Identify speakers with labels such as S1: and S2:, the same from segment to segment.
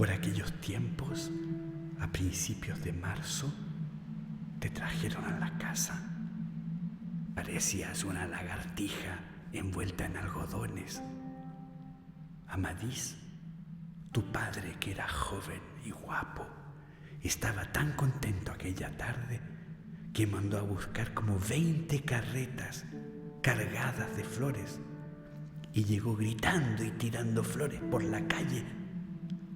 S1: Por aquellos tiempos, a principios de marzo, te trajeron a la casa. Parecías una lagartija envuelta en algodones. Amadís, tu padre, que era joven y guapo, estaba tan contento aquella tarde que mandó a buscar como 20 carretas cargadas de flores y llegó gritando y tirando flores por la calle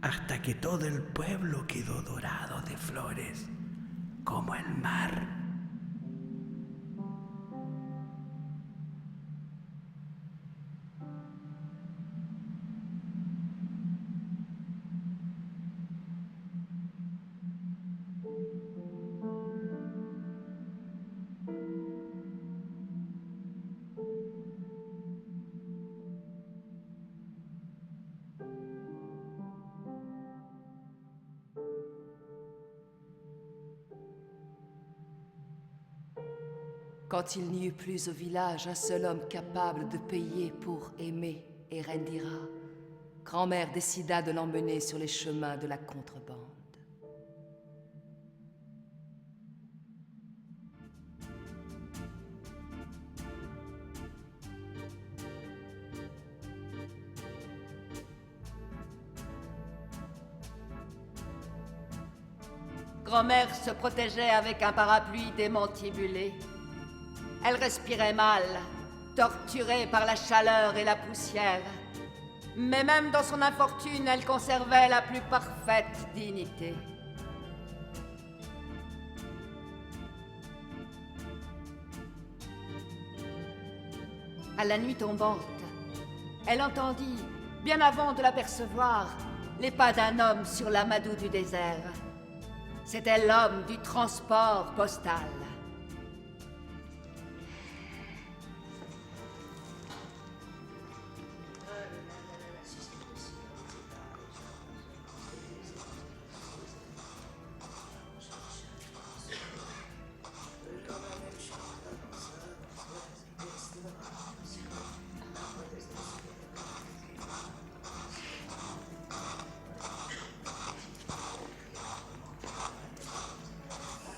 S1: hasta que todo el pueblo quedó dorado de flores, como el mar.
S2: Quand il n'y eut plus au village un seul homme capable de payer pour aimer Erendira, grand-mère décida de l'emmener sur les chemins de la contrebande.
S3: Grand-mère se protégeait avec un parapluie démantibulé. Elle respirait mal, torturée par la chaleur et la poussière. Mais même dans son infortune, elle conservait la plus parfaite dignité. À la nuit tombante, elle entendit, bien avant de l'apercevoir, les pas d'un homme sur l'amadou du désert. C'était l'homme du transport postal.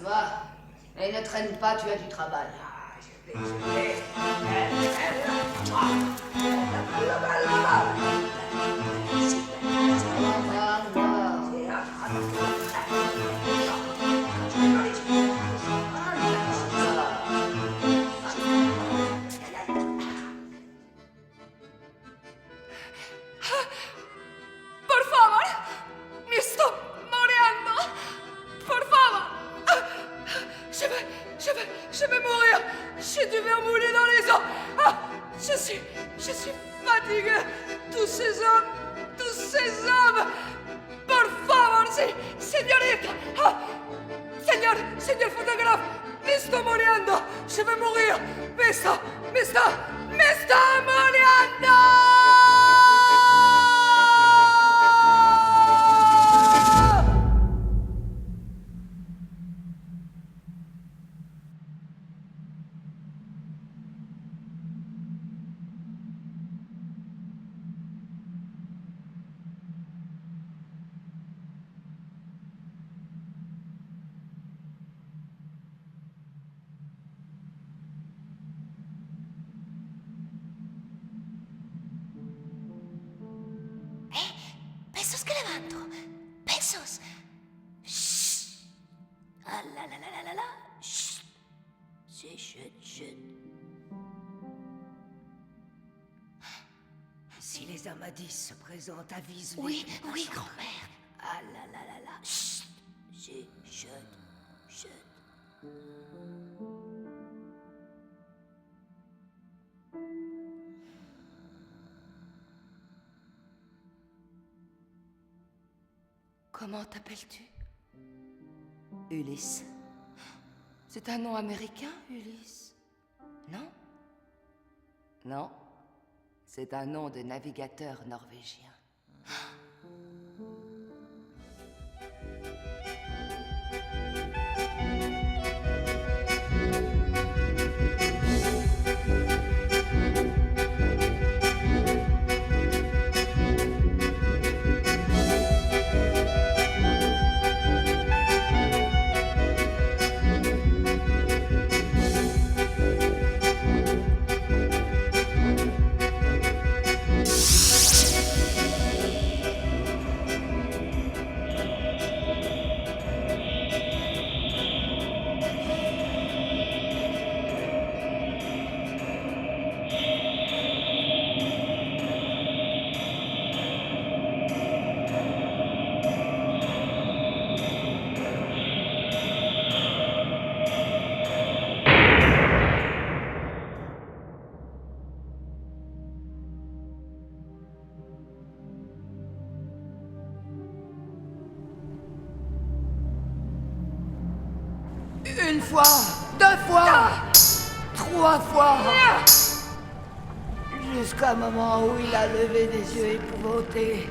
S4: Va, et ne traîne pas, tu as du travail.
S2: Por favor, me estoy muriendo. Por favor. Je vais mourir. J'ai du verre moulé dans les os. Ah, je suis fatigué. Tous ces hommes. Por favor, señorita. Ah, señor fotógrafo, me estoy muriendo. Je vais mourir. Me estoy muriendo.
S5: Pesos que levanto. Pesos. Shh. Ah la la la la la la. Shh. C'est chut.
S4: Si les Amadis se présentent, avise-les.
S5: Oui, grand-mère.
S4: Ah là là là là.
S5: Chut. C'est chut.
S2: Comment t'appelles-tu?
S3: Ulysse.
S2: C'est un nom américain, Ulysse? Non?
S3: Non, c'est un nom de navigateur norvégien. 1 fois, 2 fois, 3 fois. Jusqu'à un moment où il a levé des yeux épouvantés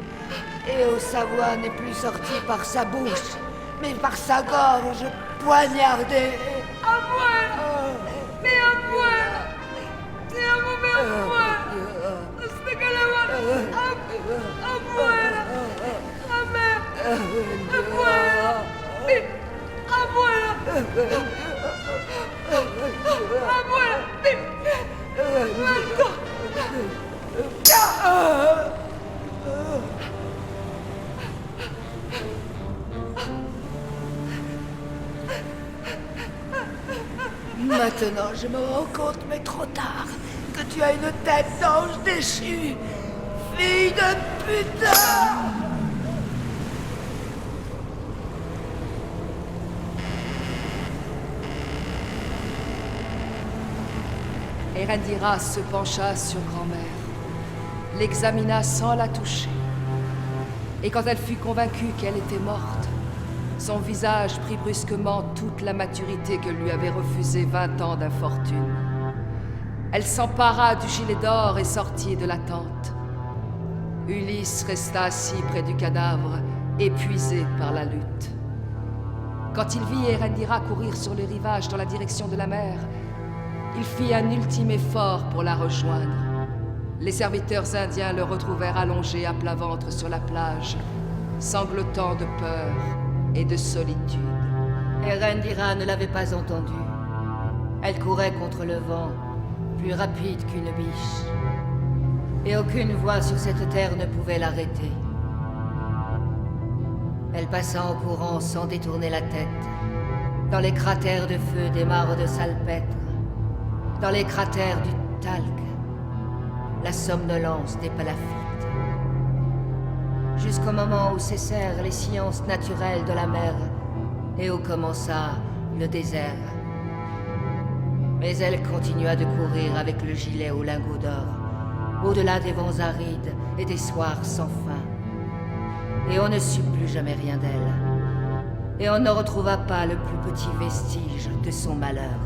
S3: et où sa voix n'est plus sortie par sa bouche, mais par sa gorge poignardée.
S2: Abuela, mi abuela, te amo mi abuela, hasta que levanto, abuela, amén, abuela, mi abuela, abuela, mi levanto.
S3: Maintenant, je me rends compte, mais trop tard, que tu as une tête d'ange déchu. Fille de putain!
S6: Erendira se pencha sur grand-mère, l'examina sans la toucher. Et quand elle fut convaincue qu'elle était morte, son visage prit brusquement toute la maturité que lui avait refusé 20 ans d'infortune. Elle s'empara du gilet d'or et sortit de la tente. Ulysse resta assis près du cadavre, épuisé par la lutte. Quand il vit Erendira courir sur le rivage dans la direction de la mer, il fit un ultime effort pour la rejoindre. Les serviteurs indiens le retrouvèrent allongé à plat ventre sur la plage, sanglotant de peur et de solitude.
S3: Erendira ne l'avait pas entendu. Elle courait contre le vent, plus rapide qu'une biche. Et aucune voix sur cette terre ne pouvait l'arrêter. Elle passa en courant sans détourner la tête, dans les cratères de feu des mares de salpêtre, dans les cratères du talc, la somnolence des palafrites. Jusqu'au moment où cessèrent les sciences naturelles de la mer et où commença le désert. Mais elle continua de courir avec le gilet aux lingots d'or, au-delà des vents arides et des soirs sans fin. Et on ne sut plus jamais rien d'elle. Et on ne retrouva pas le plus petit vestige de son malheur.